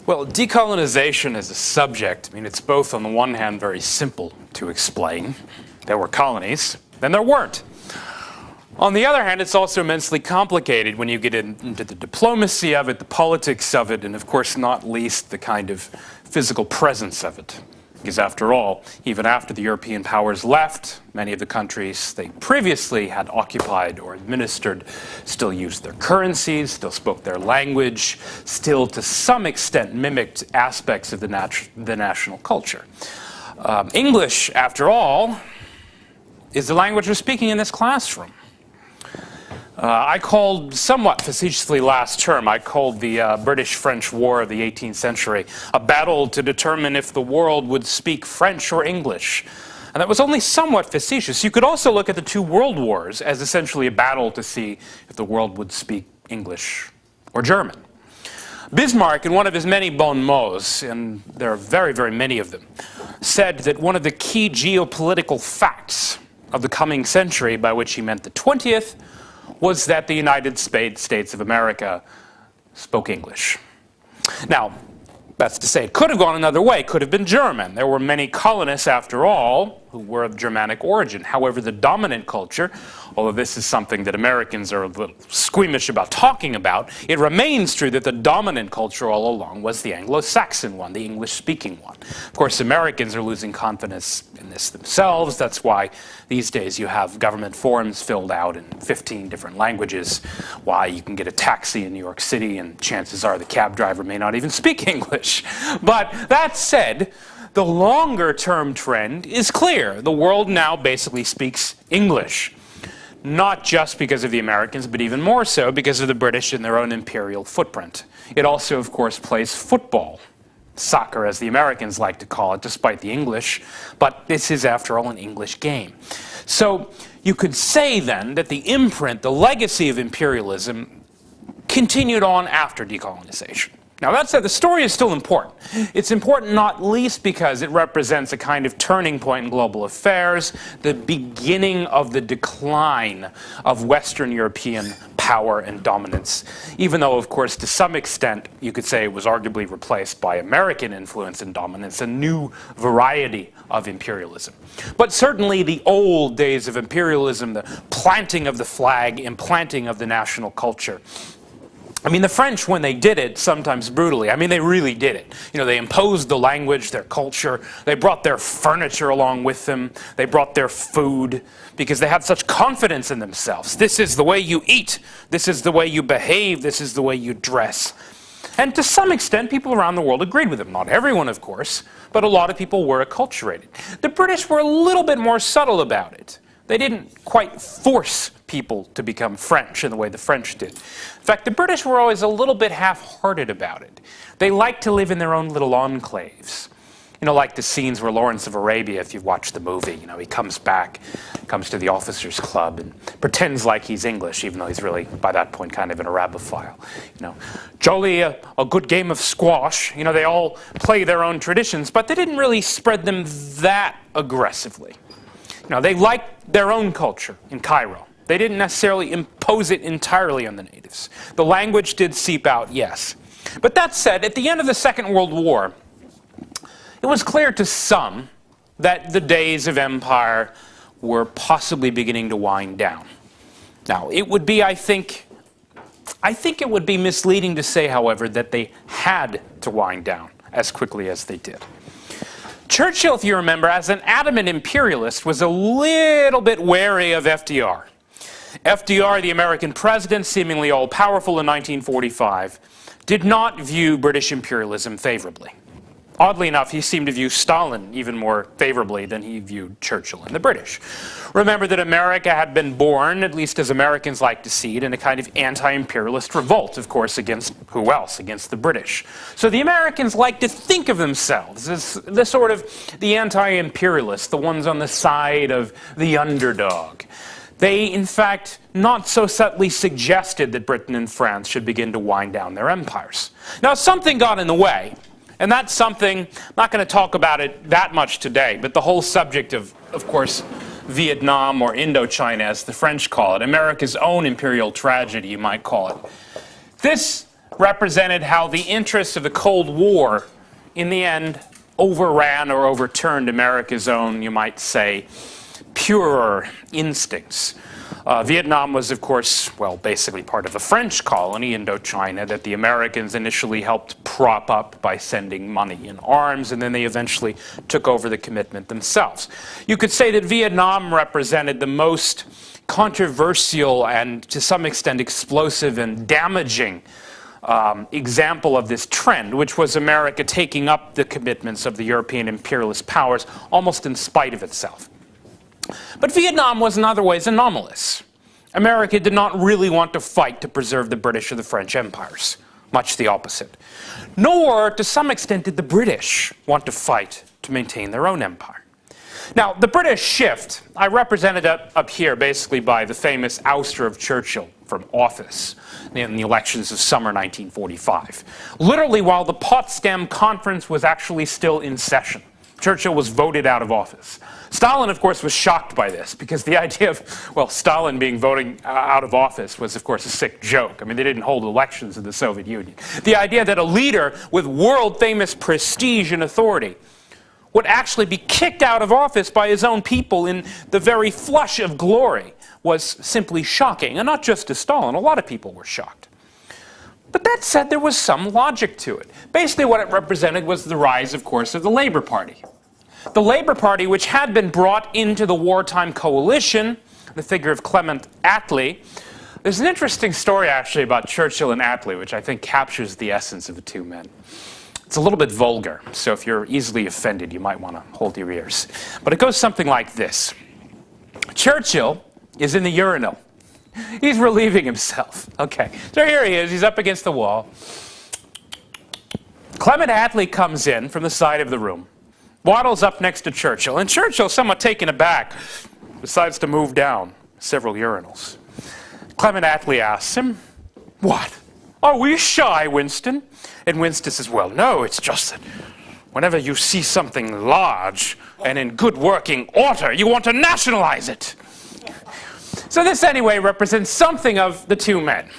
Well, decolonization as a subject, I mean, it's both on the one hand very simple to explain. There were colonies, then there weren't. On the other hand, it's also immensely complicated when you get into the diplomacy of it, the politics of it, and of course not least the kind of physical presence of it. Because after all, even after the European powers left, many of the countries they previously had occupied or administered still used their currencies, still spoke their language, still to some extent mimicked aspects of the national culture. English, after all, is the language we're speaking in this classroom. I called, somewhat facetiously last term, I called the British-French War of the 18th century a battle to determine if the world would speak French or English. And that was only somewhat facetious. You could also look at the two world wars as essentially a battle to see if the world would speak English or German. Bismarck, in one of his many bon mots, and there are very, very many of them, said that one of the key geopolitical facts of the coming century, by which he meant the 20th, was that the United States of America spoke English. Now, that's to say, it could have gone another way. It could have been German. There were many colonists, after all, who were of Germanic origin. However, the dominant culture, although this is something that Americans are a little squeamish about talking about, it remains true that the dominant culture all along was the Anglo-Saxon one, the English-speaking one. Of course, Americans are losing confidence in this themselves. That's why these days you have government forms filled out in 15 different languages, why you can get a taxi in New York City and chances are the cab driver may not even speak English. But that said, the longer-term trend is clear. The world now basically speaks English. Not just because of the Americans, but even more so because of the British and their own imperial footprint. It also, of course, plays football. Soccer, as the Americans like to call it, despite the English. But this is, after all, an English game. So you could say, then, that the imprint, the legacy of imperialism, continued on after decolonization. Now, that said, the story is still important. It's important not least because it represents a kind of turning point in global affairs, the beginning of the decline of Western European power and dominance, even though, of course, to some extent, you could say it was arguably replaced by American influence and dominance, a new variety of imperialism. But certainly the old days of imperialism, the planting of the flag, implanting of the national culture, I mean, the French, when they did it, sometimes brutally, I mean, they really did it. You know, they imposed the language, their culture, they brought their furniture along with them, they brought their food, because they had such confidence in themselves. This is the way you eat, this is the way you behave, this is the way you dress. And to some extent, people around the world agreed with them. Not everyone, of course, but a lot of people were acculturated. The British were a little bit more subtle about it. They didn't quite force people to become French in the way the French did. In fact, the British were always a little bit half-hearted about it. They liked to live in their own little enclaves. You know, like the scenes where Lawrence of Arabia, if you've watched the movie, you know, he comes back, comes to the officers' club and pretends like he's English, even though he's really, by that point, kind of an Arabophile. You know, jolly, a good game of squash. You know, they all play their own traditions, but they didn't really spread them that aggressively. You know, they liked their own culture in Cairo. They didn't necessarily impose it entirely on the natives. The language did seep out, yes. But that said, at the end of the Second World War, it was clear to some that the days of empire were possibly beginning to wind down. Now, it would be, I think it would be misleading to say, however, that they had to wind down as quickly as they did. Churchill, if you remember, as an adamant imperialist, was a little bit wary of FDR. FDR, the American president, seemingly all-powerful in 1945, did not view British imperialism favorably. Oddly enough, he seemed to view Stalin even more favorably than he viewed Churchill and the British. Remember that America had been born, at least as Americans like to see it, in a kind of anti-imperialist revolt, of course, against who else? Against the British. So the Americans like to think of themselves as the sort of the anti-imperialists, the ones on the side of the underdog. They, in fact, not so subtly suggested that Britain and France should begin to wind down their empires. Now, something got in the way, and that's something, I'm not going to talk about it that much today, but the whole subject of course, Vietnam, or Indochina, as the French call it, America's own imperial tragedy, you might call it. This represented how the interests of the Cold War, in the end, overran or overturned America's own, you might say, purer instincts. Vietnam was, of course, well, basically part of the French colony, Indochina, that the Americans initially helped prop up by sending money and arms, and then they eventually took over the commitment themselves. You could say that Vietnam represented the most controversial and, to some extent, explosive and damaging example of this trend, which was America taking up the commitments of the European imperialist powers almost in spite of itself. But Vietnam was in other ways anomalous. America did not really want to fight to preserve the British or the French empires. Much the opposite. Nor, to some extent, did the British want to fight to maintain their own empire. Now, the British shift, I represented it up here basically by the famous ouster of Churchill from office in the elections of summer 1945. Literally while the Potsdam Conference was actually still in session. Churchill was voted out of office. Stalin, of course, was shocked by this because the idea of, well, Stalin being voted out of office was, of course, a sick joke. I mean, they didn't hold elections in the Soviet Union. The idea that a leader with world-famous prestige and authority would actually be kicked out of office by his own people in the very flush of glory was simply shocking. And not just to Stalin, a lot of people were shocked. But that said, there was some logic to it. Basically what it represented was the rise, of course, of the Labour Party. The Labour Party, which had been brought into the wartime coalition, the figure of Clement Attlee. There's an interesting story, actually, about Churchill and Attlee, which I think captures the essence of the two men. It's a little bit vulgar, so if you're easily offended, you might want to hold your ears. But it goes something like this. Churchill is in the urinal. He's relieving himself. Okay, so here he is. He's up against the wall. Clement Attlee comes in from the side of the room, waddles up next to Churchill, and Churchill, somewhat taken aback, decides to move down several urinals. Clement Attlee asks him, "What? Are we shy, Winston?" And Winston says, "Well, no, it's just that whenever you see something large and in good working order, you want to nationalize it." So this, anyway, represents something of the two men.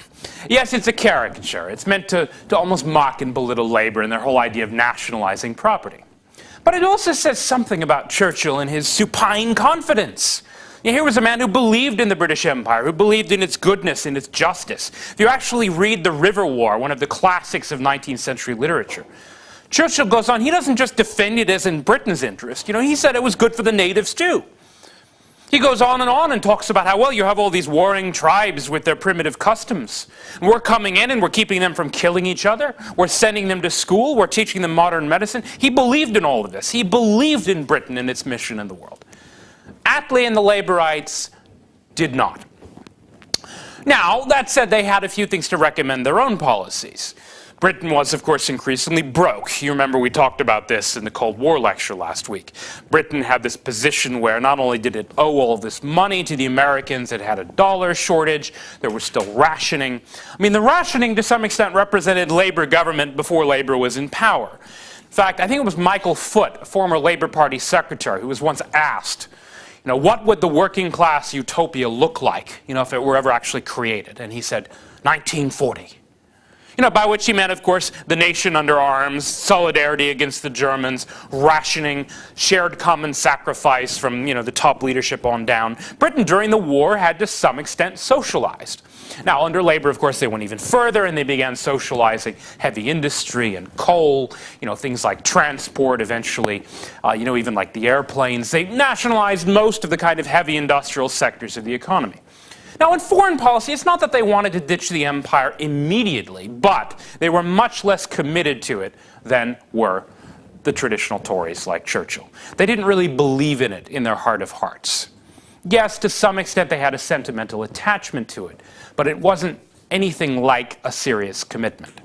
Yes, it's a caricature. It's meant to almost mock and belittle labor and their whole idea of nationalizing property. But it also says something about Churchill and his supine confidence. Here was a man who believed in the British Empire, who believed in its goodness and its justice. If you actually read The River War, one of the classics of 19th century literature, Churchill goes on, he doesn't just defend it as in Britain's interest. You know, he said it was good for the natives too. He goes on and talks about how, well, you have all these warring tribes with their primitive customs. And we're coming in and we're keeping them from killing each other. We're sending them to school. We're teaching them modern medicine. He believed in all of this. He believed in Britain and its mission in the world. Attlee and the Labourites did not. Now, that said, they had a few things to recommend their own policies. Britain was, of course, increasingly broke. You remember we talked about this in the Cold War lecture last week. Britain had this position where not only did it owe all this money to the Americans, it had a dollar shortage, there was still rationing. I mean, the rationing to some extent represented Labour government before Labour was in power. In fact, I think it was Michael Foot, a former Labour Party secretary, who was once asked, you know, what would the working class utopia look like, you know, if it were ever actually created? And he said, 1940. You know, by which he meant, of course, the nation under arms, solidarity against the Germans, rationing, shared common sacrifice from, you know, the top leadership on down. Britain during the war had to some extent socialized. Now, under Labour, of course, they went even further and they began socializing heavy industry and coal, you know, things like transport, eventually, you know, even like the airplanes. They nationalized most of the kind of heavy industrial sectors of the economy. Now, in foreign policy, it's not that they wanted to ditch the empire immediately, but they were much less committed to it than were the traditional Tories like Churchill. They didn't really believe in it in their heart of hearts. Yes, to some extent they had a sentimental attachment to it, but it wasn't anything like a serious commitment.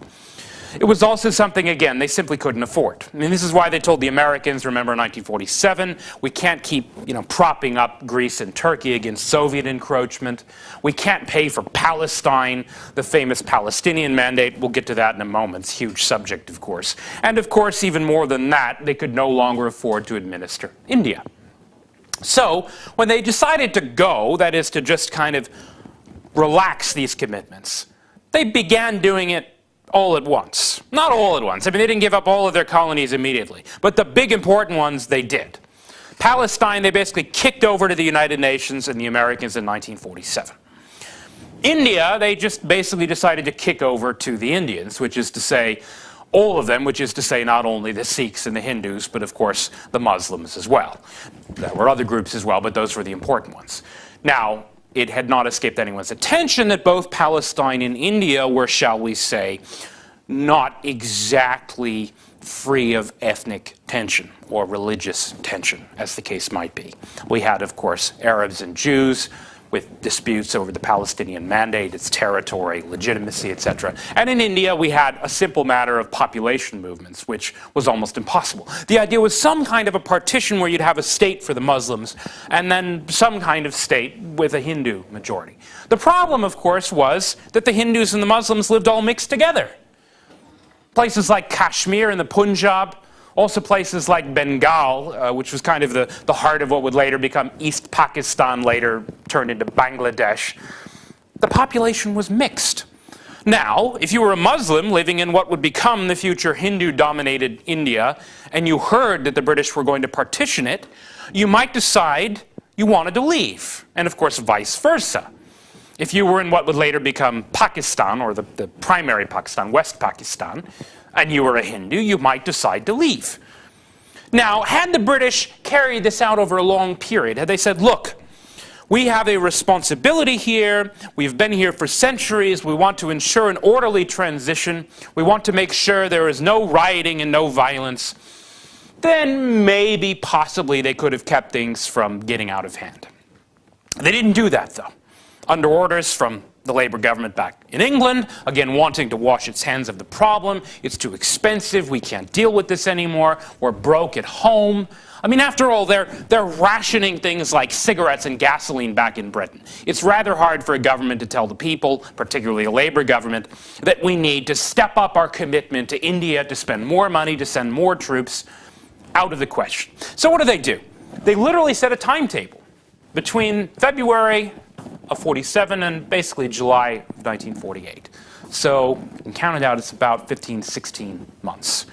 It was also something, again, they simply couldn't afford. I mean, this is why they told the Americans, remember 1947, we can't keep, you know, propping up Greece and Turkey against Soviet encroachment. We can't pay for Palestine, the famous Palestinian Mandate. We'll get to that in a moment. It's a huge subject, of course. And of course, even more than that, they could no longer afford to administer India. So, when they decided to go, that is to just kind of relax these commitments, they began doing it all at once. Not all at once. I mean, they didn't give up all of their colonies immediately. But the big important ones, they did. Palestine, they basically kicked over to the United Nations and the Americans in 1947. India, they just basically decided to kick over to the Indians, which is to say, all of them, which is to say not only the Sikhs and the Hindus, but of course the Muslims as well. There were other groups as well, but those were the important ones. Now, it had not escaped anyone's attention that both Palestine and India were, shall we say, not exactly free of ethnic tension or religious tension, as the case might be. We had, of course, Arabs and Jews with disputes over the Palestinian mandate, its territory, legitimacy, etc. And in India, we had a simple matter of population movements, which was almost impossible. The idea was some kind of a partition where you'd have a state for the Muslims, and then some kind of state with a Hindu majority. The problem, of course, was that the Hindus and the Muslims lived all mixed together. Places like Kashmir and the Punjab, also places like Bengal, which was kind of the heart of what would later become East Pakistan, later turned into Bangladesh, the population was mixed. Now, if you were a Muslim living in what would become the future Hindu-dominated India, and you heard that the British were going to partition it, you might decide you wanted to leave, and of course vice versa. If you were in what would later become Pakistan, or the primary Pakistan, West Pakistan, and you were a Hindu, you might decide to leave. Now, had the British carried this out over a long period, had they said, look, we have a responsibility here, we've been here for centuries, we want to ensure an orderly transition, we want to make sure there is no rioting and no violence, then maybe, possibly, they could have kept things from getting out of hand. They didn't do that, though. Under orders from the Labour government back in England, again wanting to wash its hands of the problem. It's too expensive, we can't deal with this anymore, we're broke at home. I mean, after all, they're rationing things like cigarettes and gasoline back in Britain. It's rather hard for a government to tell the people, particularly a Labour government, that we need to step up our commitment to India, to spend more money, to send more troops. Out of the question. So what do? They literally set a timetable between February of 47 and basically July of 1948. So, you can count it out, it's about 15, 16 months.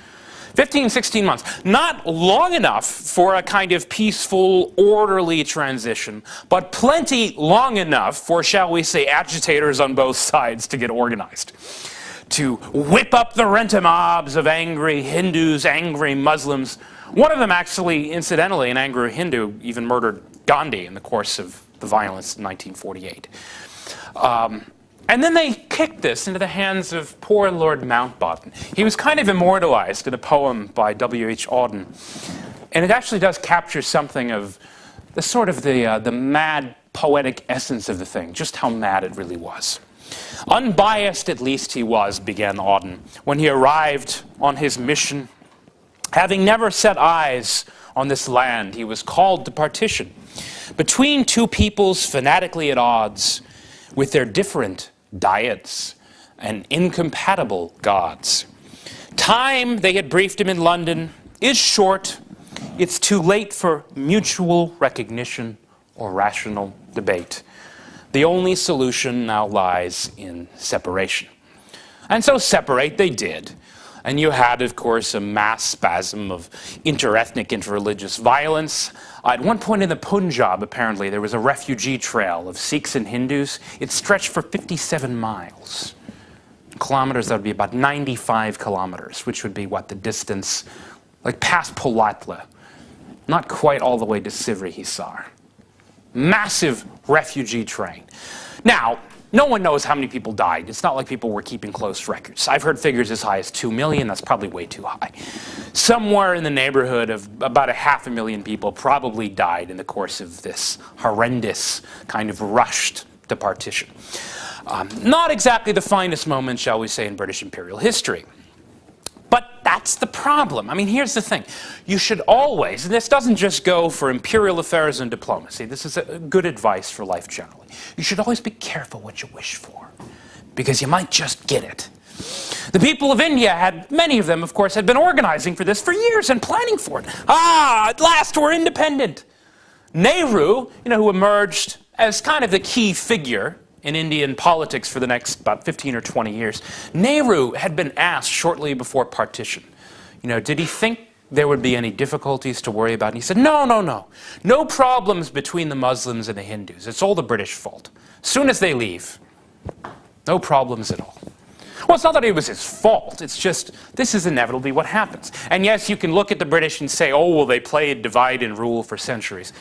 15, 16 months. Not long enough for a kind of peaceful, orderly transition, but plenty long enough for, shall we say, agitators on both sides to get organized. To whip up the rent-a-mobs of angry Hindus, angry Muslims. One of them actually, incidentally, an angry Hindu, even murdered Gandhi in the course of the violence in 1948. And then they kicked this into the hands of poor Lord Mountbatten. He was kind of immortalized in a poem by W.H. Auden. And it actually does capture something of the sort of the mad poetic essence of the thing, just how mad it really was. Unbiased at least he was, began Auden, when he arrived on his mission. Having never set eyes on this land, he was called to partition between two peoples fanatically at odds, with their different diets and incompatible gods. Time, they had briefed him in London, is short. It's too late for mutual recognition or rational debate. The only solution now lies in separation. And so separate they did. And you had, of course, a mass spasm of interethnic, interreligious violence. At one point in the Punjab, apparently, there was a refugee trail of Sikhs and Hindus. It stretched for 57 miles. Kilometers, that would be about 95 kilometers, which would be, what, the distance, like past Polatla. Not quite all the way to Sivri Hisar. Massive refugee train. Now, no one knows how many people died. It's not like people were keeping close records. I've heard figures as high as 2 million. That's probably way too high. Somewhere in the neighborhood of about 500,000 people probably died in the course of this horrendous kind of rushed to partition. Not exactly the finest moment, shall we say, in British imperial history. But that's the problem. I mean, here's the thing. You should always, and this doesn't just go for imperial affairs and diplomacy, this is good advice for life generally. You should always be careful what you wish for, because you might just get it. The people of India had, many of them, of course, had been organizing for this for years and planning for it. At last we're independent. Nehru, who emerged as kind of the key figure in Indian politics for the next about 15 or 20 years. Nehru had been asked shortly before partition, did he think there would be any difficulties to worry about? And he said, no, no, no. No problems between the Muslims and the Hindus. It's all the British fault. As soon as they leave, no problems at all. Well, it's not that it was his fault. It's just, this is inevitably what happens. And yes, you can look at the British and say, oh, well, they played divide and rule for centuries.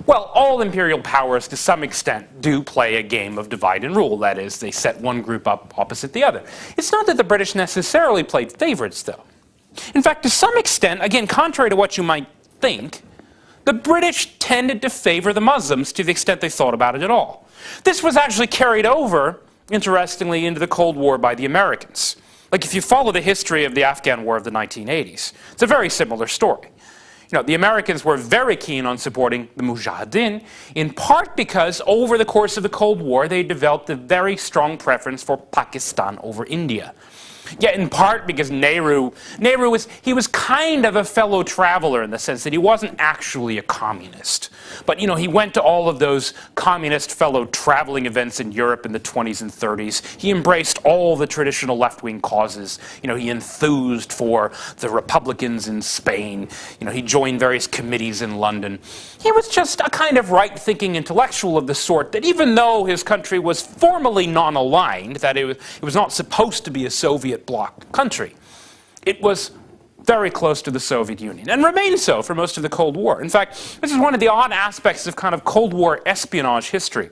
Well, all imperial powers, to some extent, do play a game of divide and rule. That is, they set one group up opposite the other. It's not that the British necessarily played favorites, though. In fact, to some extent, again, contrary to what you might think, the British tended to favor the Muslims to the extent they thought about it at all. This was actually carried over, interestingly, into the Cold War by the Americans. Like, if you follow the history of the Afghan War of the 1980s, it's a very similar story. The Americans were very keen on supporting the Mujahideen, in part because over the course of the Cold War, they developed a very strong preference for Pakistan over India. Yeah, in part because Nehru was kind of a fellow traveler in the sense that he wasn't actually a communist. But, he went to all of those communist fellow traveling events in Europe in the 20s and 30s. He embraced all the traditional left-wing causes. He enthused for the Republicans in Spain. He joined various committees in London. He was just a kind of right-thinking intellectual of the sort that even though his country was formally non-aligned, that it was not supposed to be a Soviet bloc country, it was very close to the Soviet Union, and remained so for most of the Cold War. In fact, this is one of the odd aspects of kind of Cold War espionage history.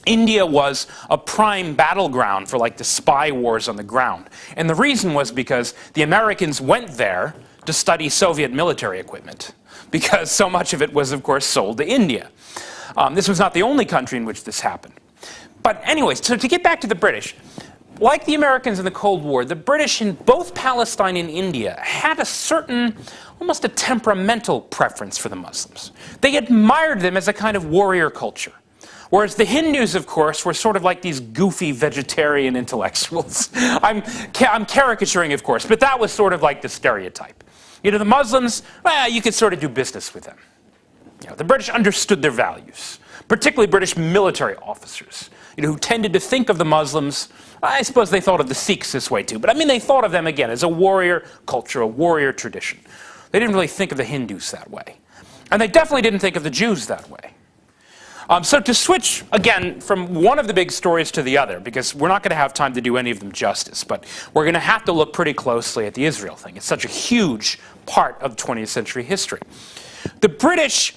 India was a prime battleground for like the spy wars on the ground. And the reason was because the Americans went there to study Soviet military equipment, because so much of it was, of course, sold to India. This was not the only country in which this happened. But anyways, so to get back to the British, like the Americans in the Cold War, the British in both Palestine and India had a certain, almost a temperamental preference for the Muslims. They admired them as a kind of warrior culture. Whereas the Hindus, of course, were sort of like these goofy vegetarian intellectuals. I'm caricaturing, of course, but that was sort of like the stereotype. The Muslims, well, you could sort of do business with them. The British understood their values, particularly British military officers, who tended to think of the Muslims. I suppose they thought of the Sikhs this way too, but I mean they thought of them again as a warrior culture, a warrior tradition. They didn't really think of the Hindus that way. And they definitely didn't think of the Jews that way. So to switch, again, from one of the big stories to the other, because we're not going to have time to do any of them justice, but we're going to have to look pretty closely at the Israel thing. It's such a huge part of 20th century history. The British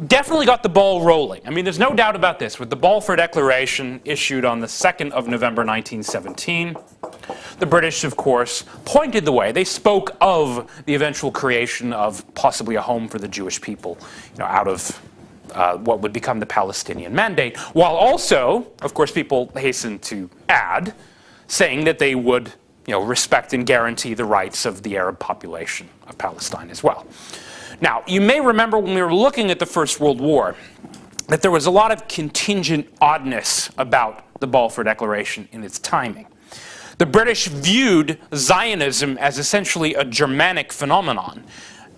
definitely got the ball rolling. I mean, there's no doubt about this. With the Balfour Declaration issued on the 2nd of November 1917, the British, of course, pointed the way. They spoke of the eventual creation of possibly a home for the Jewish people, out of what would become the Palestinian Mandate, while also, of course, people hastened to add, saying that they would, respect and guarantee the rights of the Arab population of Palestine as well. Now, you may remember when we were looking at the First World War that there was a lot of contingent oddness about the Balfour Declaration in its timing. The British viewed Zionism as essentially a Germanic phenomenon,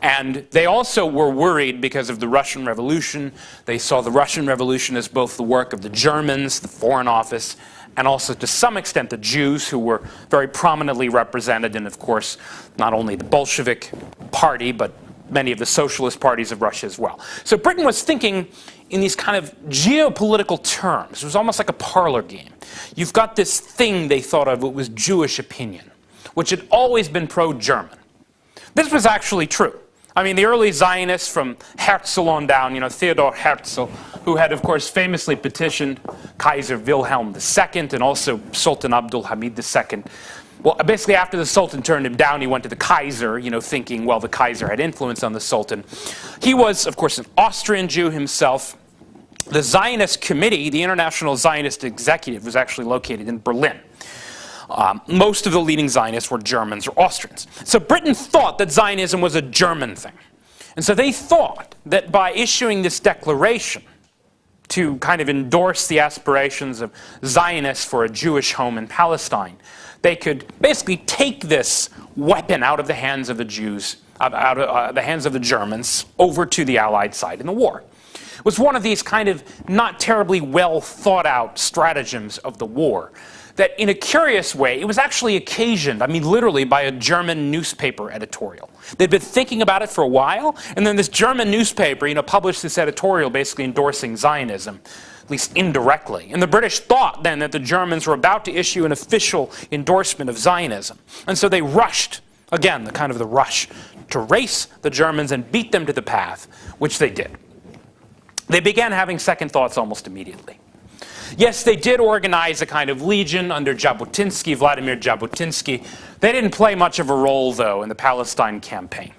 and they also were worried because of the Russian Revolution. They saw the Russian Revolution as both the work of the Germans, the Foreign Office, and also to some extent the Jews, who were very prominently represented in, of course, not only the Bolshevik Party, but many of the socialist parties of Russia as well. So Britain was thinking in these kind of geopolitical terms. It was almost like a parlor game. You've got this thing they thought of, it was Jewish opinion, which had always been pro-German. This was actually true. I mean, the early Zionists from Herzl on down, Theodor Herzl, who had, of course, famously petitioned Kaiser Wilhelm II and also Sultan Abdul Hamid II. Well, basically, after the Sultan turned him down, he went to the Kaiser, thinking, well, the Kaiser had influence on the Sultan. He was, of course, an Austrian Jew himself. The Zionist Committee, the International Zionist Executive, was actually located in Berlin. Most of the leading Zionists were Germans or Austrians. So Britain thought that Zionism was a German thing. And so they thought that by issuing this declaration to kind of endorse the aspirations of Zionists for a Jewish home in Palestine, they could basically take this weapon out of the hands of the Jews, out of the hands of the Germans, over to the Allied side in the war. was one of these kind of not terribly well thought out stratagems of the war. That in a curious way, it was actually occasioned, I mean literally, by a German newspaper editorial. They'd been thinking about it for a while, and then this German newspaper, published this editorial basically endorsing Zionism, at least indirectly. And the British thought then that the Germans were about to issue an official endorsement of Zionism. And so they rushed, again, the rush, to race the Germans and beat them to the path, which they did. They began having second thoughts almost immediately. Yes, they did organize a kind of legion under Jabotinsky, Vladimir Jabotinsky. They didn't play much of a role, though, in the Palestine campaign.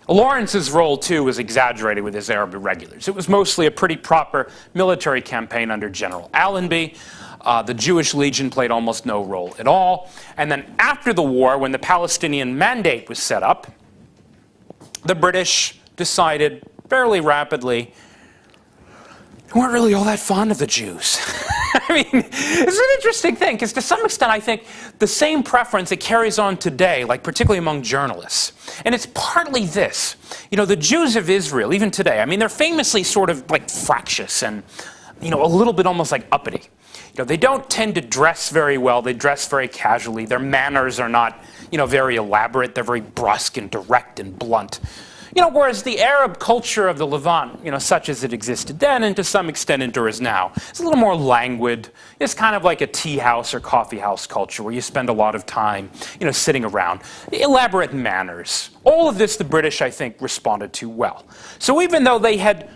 Lawrence's role, too, was exaggerated with his Arab irregulars. It was mostly a pretty proper military campaign under General Allenby. The Jewish Legion played almost no role at all. And then after the war, when the Palestinian Mandate was set up, the British decided fairly rapidly they weren't really all that fond of the Jews. I mean, it's an interesting thing, because to some extent I think the same preference it carries on today, like particularly among journalists. And it's partly this. The Jews of Israel, even today, I mean, they're famously sort of like fractious and, a little bit almost like uppity. They don't tend to dress very well. They dress very casually. Their manners are not, very elaborate. They're very brusque and direct and blunt. Whereas the Arab culture of the Levant, such as it existed then and to some extent endures now, is a little more languid. It's kind of like a tea house or coffee house culture where you spend a lot of time, sitting around. Elaborate manners. All of this the British, I think, responded to well. So even though they had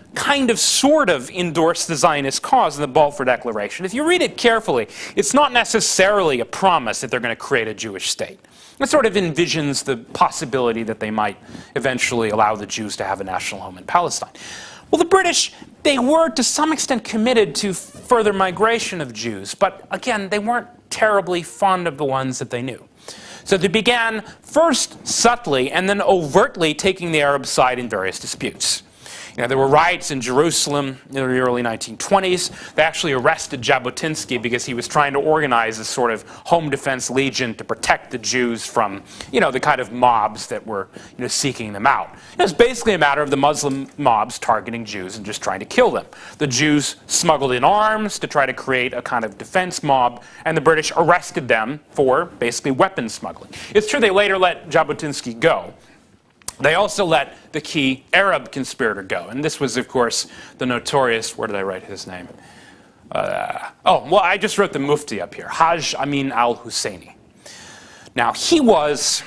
sort of endorsed the Zionist cause in the Balfour Declaration, if you read it carefully, it's not necessarily a promise that they're going to create a Jewish state. It sort of envisions the possibility that they might eventually allow the Jews to have a national home in Palestine. Well, the British, they were to some extent committed to further migration of Jews, but again, they weren't terribly fond of the ones that they knew. So they began first subtly and then overtly taking the Arab side in various disputes. There were riots in Jerusalem in the early 1920s. They actually arrested Jabotinsky because he was trying to organize a sort of home defense legion to protect the Jews from, the kind of mobs that were, seeking them out. It was basically a matter of the Muslim mobs targeting Jews and just trying to kill them. The Jews smuggled in arms to try to create a kind of defense mob, and the British arrested them for basically weapons smuggling. It's true they later let Jabotinsky go. They also let the key Arab conspirator go. And this was, of course, the notorious, where did I write his name? I just wrote the Mufti up here, Hajj Amin al-Husseini. Now, he was,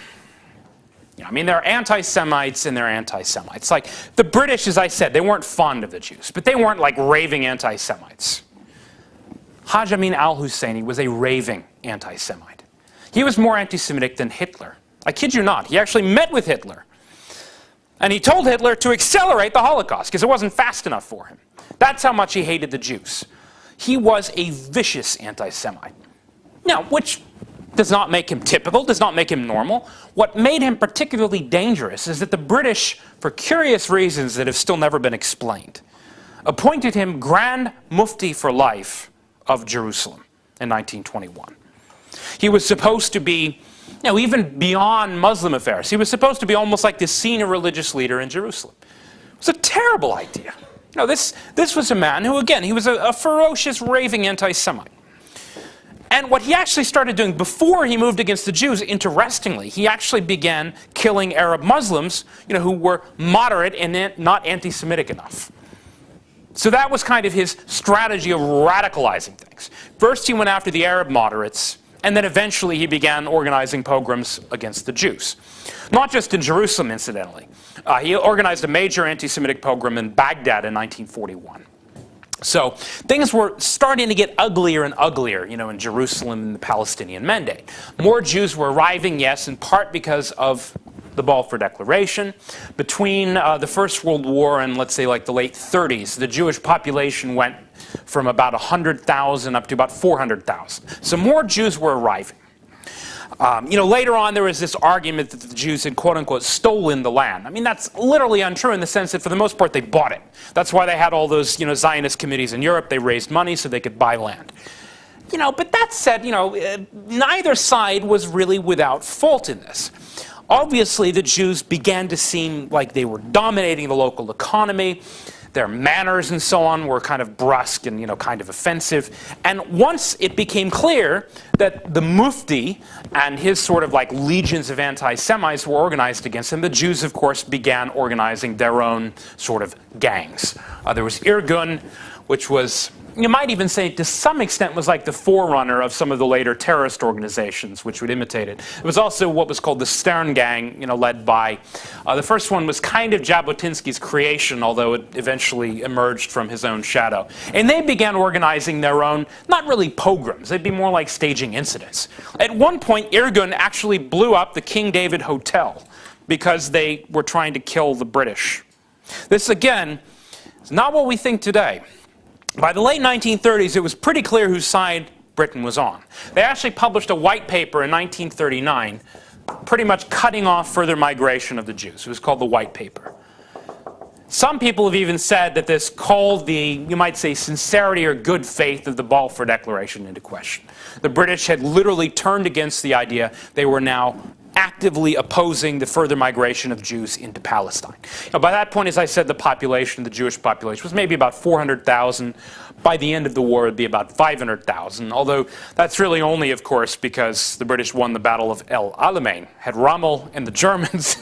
they're anti-Semites and they're anti-Semites. Like, the British, as I said, they weren't fond of the Jews, but they weren't like raving anti-Semites. Hajj Amin al-Husseini was a raving anti-Semite. He was more anti-Semitic than Hitler. I kid you not. He actually met with Hitler. And he told Hitler to accelerate the Holocaust because it wasn't fast enough for him. That's how much he hated the Jews. He was a vicious anti-Semite. Now, which does not make him typical, does not make him normal. What made him particularly dangerous is that the British, for curious reasons that have still never been explained, appointed him Grand Mufti for life of Jerusalem in 1921. He was supposed to be even beyond Muslim affairs. He was supposed to be almost like the senior religious leader in Jerusalem. It was a terrible idea. This was a man who, again, he was a ferocious, raving anti-Semite. And what he actually started doing before he moved against the Jews, interestingly, he actually began killing Arab Muslims, who were moderate and not anti-Semitic enough. So that was kind of his strategy of radicalizing things. First, he went after the Arab moderates, and then eventually he began organizing pogroms against the Jews. Not just in Jerusalem, incidentally. He organized a major anti-Semitic pogrom in Baghdad in 1941. So things were starting to get uglier and uglier, in Jerusalem and the Palestinian Mandate. More Jews were arriving, yes, in part because of the Balfour Declaration. Between the First World War and, let's say, like the late 30s, the Jewish population went from about 100,000 up to about 400,000. So more Jews were arriving. Later on there was this argument that the Jews had quote-unquote stolen the land. That's literally untrue in the sense that for the most part they bought it. That's why they had all those Zionist committees in Europe. They raised money so they could buy land. But that said, neither side was really without fault in this. Obviously the Jews began to seem like they were dominating the local economy. Their manners and so on were kind of brusque and, kind of offensive. And once it became clear that the Mufti and his sort of like legions of anti-Semites were organized against him, the Jews, of course, began organizing their own sort of gangs. There was Irgun, which was, you might even say to some extent, was like the forerunner of some of the later terrorist organizations which would imitate it. It was also what was called the Stern Gang, led by, the first one was kind of Jabotinsky's creation, although it eventually emerged from his own shadow. And they began organizing their own, not really pogroms, they'd be more like staging incidents. At one point, Irgun actually blew up the King David Hotel because they were trying to kill the British. This, again, is not what we think today. By the late 1930s, it was pretty clear whose side Britain was on. They actually published a white paper in 1939, pretty much cutting off further migration of the Jews. It was called the White Paper. Some people have even said that this called the, you might say, sincerity or good faith of the Balfour Declaration into question. The British had literally turned against the idea. They were now actively opposing the further migration of Jews into Palestine. By that point, as I said, the population, the Jewish population, was maybe about 400,000. By the end of the war, it would be about 500,000, although that's really only, of course, because the British won the Battle of El Alamein. Had Rommel and the Germans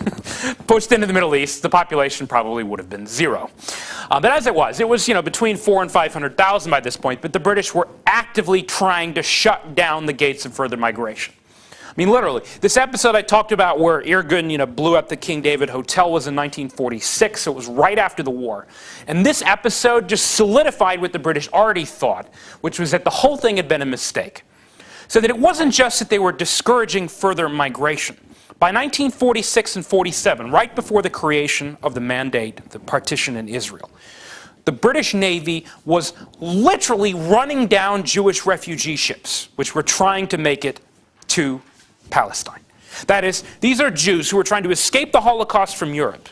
pushed into the Middle East, the population probably would have been zero. But as it was between 400,000 and 500,000 by this point, but the British were actively trying to shut down the gates of further migration. I mean, literally, this episode I talked about where Irgun, blew up the King David Hotel was in 1946, so it was right after the war. And this episode just solidified what the British already thought, which was that the whole thing had been a mistake. So that it wasn't just that they were discouraging further migration. By 1946 and 47, right before the creation of the Mandate, the partition in Israel, the British Navy was literally running down Jewish refugee ships, which were trying to make it to Palestine. That is, these are Jews who are trying to escape the Holocaust from Europe.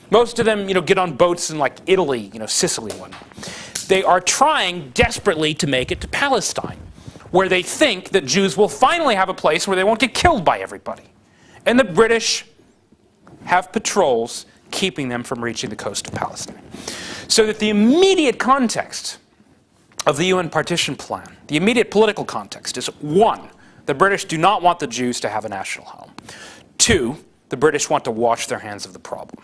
Most of them, get on boats in like Italy, Sicily and whatnot. They are trying desperately to make it to Palestine, where they think that Jews will finally have a place where they won't get killed by everybody. And the British have patrols keeping them from reaching the coast of Palestine. So that the immediate context of the UN partition plan, the immediate political context is, 1, the British do not want the Jews to have a national home. 2, the British want to wash their hands of the problem.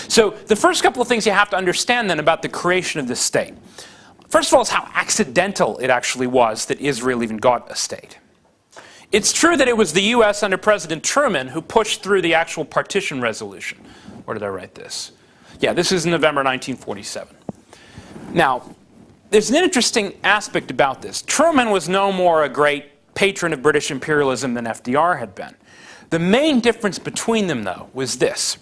So the first couple of things you have to understand then about the creation of this state. First of all is how accidental it actually was that Israel even got a state. It's true that it was the US under President Truman who pushed through the actual partition resolution. Where did I write this? Yeah, this is November 1947. Now, there's an interesting aspect about this. Truman was no more a great patron of British imperialism than FDR had been. The main difference between them, though, was this.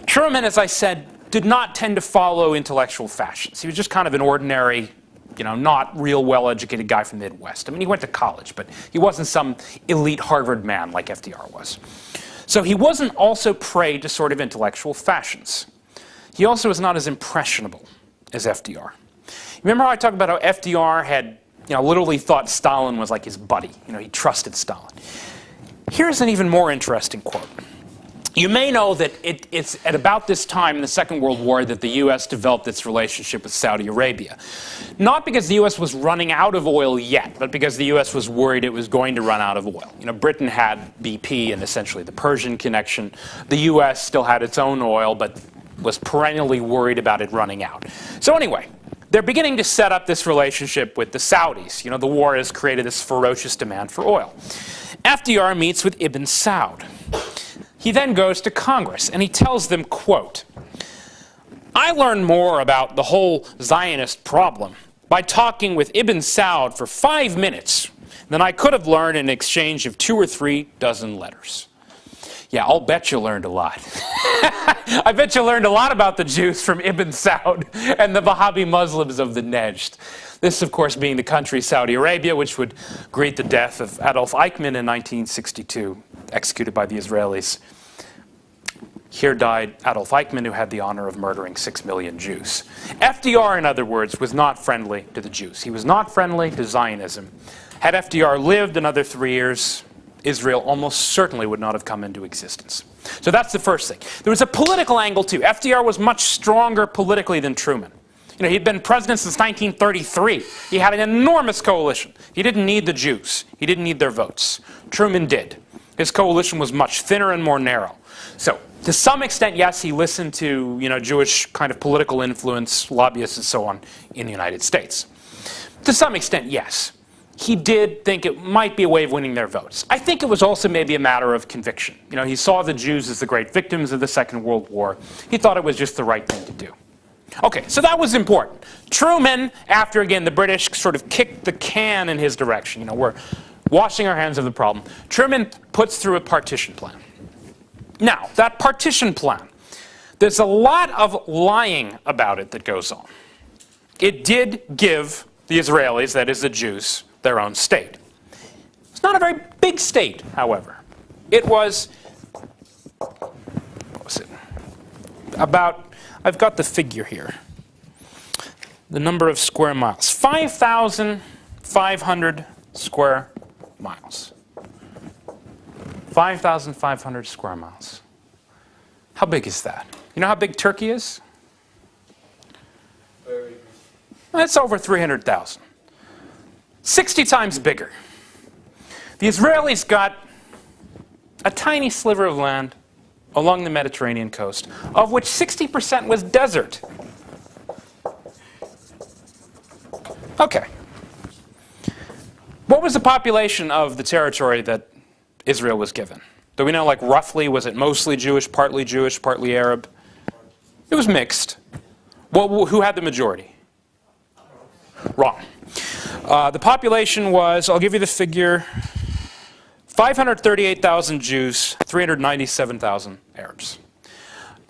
Truman, as I said, did not tend to follow intellectual fashions. He was just kind of an ordinary, not real well-educated guy from the Midwest. I mean, he went to college, but he wasn't some elite Harvard man like FDR was. So he wasn't also prey to sort of intellectual fashions. He also was not as impressionable as FDR. Remember how I talked about how FDR had literally thought Stalin was like his buddy. He trusted Stalin. Here's an even more interesting quote. You may know that it's at about this time in the Second World War that the US developed its relationship with Saudi Arabia. Not because the US was running out of oil yet, but because the US was worried it was going to run out of oil. Britain had BP and essentially the Persian connection. The US still had its own oil, but was perennially worried about it running out. So anyway, they're beginning to set up this relationship with the Saudis. The war has created this ferocious demand for oil. FDR meets with Ibn Saud. He then goes to Congress and he tells them, quote, "I learned more about the whole Zionist problem by talking with Ibn Saud for 5 minutes than I could have learned in exchange of 2 or 3 dozen letters." Yeah, I'll bet you learned a lot. I bet you learned a lot about the Jews from Ibn Saud and the Wahhabi Muslims of the Nejd. This, of course, being the country Saudi Arabia, which would greet the death of Adolf Eichmann in 1962, executed by the Israelis. Here died Adolf Eichmann, who had the honor of murdering 6 million Jews. FDR, in other words, was not friendly to the Jews. He was not friendly to Zionism. Had FDR lived another 3 years, Israel almost certainly would not have come into existence. So that's the first thing. There was a political angle too. FDR was much stronger politically than Truman. You know, he'd been president since 1933. He had an enormous coalition. He didn't need the Jews. He didn't need their votes. Truman did. His coalition was much thinner and more narrow. So, to some extent, yes, he listened to, you know, Jewish kind of political influence, lobbyists and so on in the United States. To some extent, yes. He did think it might be a way of winning their votes. I think it was also maybe a matter of conviction. You know, he saw the Jews as the great victims of the Second World War. He thought it was just the right thing to do. Okay, so that was important. Truman, after, again, the British sort of kicked the can in his direction. You know, we're washing our hands of the problem. Truman puts through a partition plan. Now, that partition plan, there's a lot of lying about it that goes on. It did give the Israelis, that is the Jews, their own state. It's not a very big state, however. It was, what was it? About, I've got the figure here. The number of square miles. 5,500 square miles. 5,500 square miles. How big is that? You know how big Turkey is? It's over 300,000. 60 times bigger. The Israelis got a tiny sliver of land along the Mediterranean coast, of which 60% was desert. Okay. What was the population of the territory that Israel was given? Do we know, like, roughly, was it mostly Jewish, partly Arab? It was mixed. Well, who had the majority? Wrong. The population was, I'll give you the figure, 538,000 Jews, 397,000 Arabs.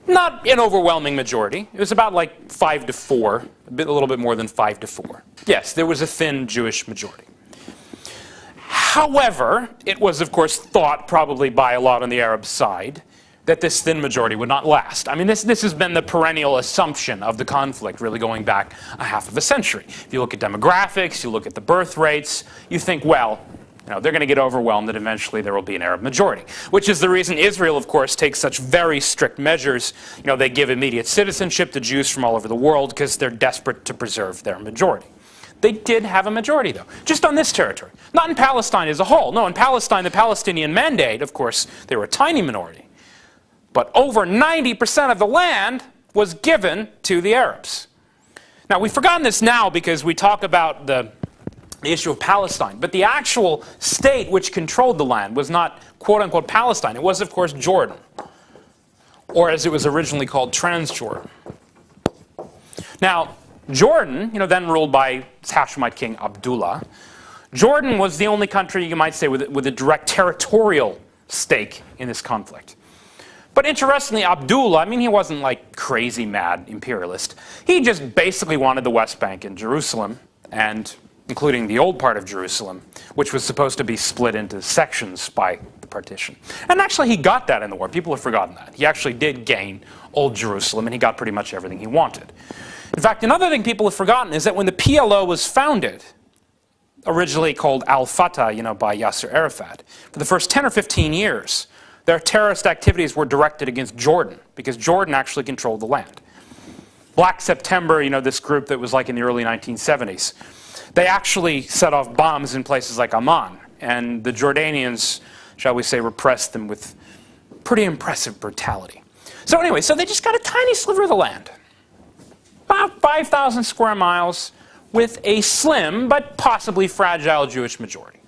Not an overwhelming majority. It was about like 5 to 4, a little bit more than 5 to 4. Yes, there was a thin Jewish majority. However, it was, of course, thought probably by a lot on the Arab side that this thin majority would not last. I mean, this has been the perennial assumption of the conflict, really going back a half of a century. If you look at demographics, you look at the birth rates, you think, well, you know, they're going to get overwhelmed and eventually there will be an Arab majority. Which is the reason Israel, of course, takes such very strict measures. You know, they give immediate citizenship to Jews from all over the world because they're desperate to preserve their majority. They did have a majority, though, just on this territory. Not in Palestine as a whole. No, in Palestine, the Palestinian Mandate, of course, they were a tiny minority. But over 90% of the land was given to the Arabs. Now, we've forgotten this now because we talk about the issue of Palestine. But the actual state which controlled the land was not, quote-unquote, Palestine. It was, of course, Jordan. Or as it was originally called, Transjordan. Now, Jordan, you know, then ruled by Hashemite king Abdullah. Jordan was the only country, you might say, with a direct territorial stake in this conflict. But interestingly, Abdullah, I mean, he wasn't like crazy mad imperialist. He just basically wanted the West Bank and Jerusalem, and including the old part of Jerusalem, which was supposed to be split into sections by the partition. And actually, he got that in the war. People have forgotten that. He actually did gain old Jerusalem, and he got pretty much everything he wanted. In fact, another thing people have forgotten is that when the PLO was founded, originally called Al-Fatah, you know, by Yasser Arafat, for the first 10 or 15 years, their terrorist activities were directed against Jordan, because Jordan actually controlled the land. Black September, you know, this group that was like in the early 1970s, they actually set off bombs in places like Amman, and the Jordanians, shall we say, repressed them with pretty impressive brutality. So anyway, so they just got a tiny sliver of the land. About 5,000 square miles with a slim but possibly fragile Jewish majority.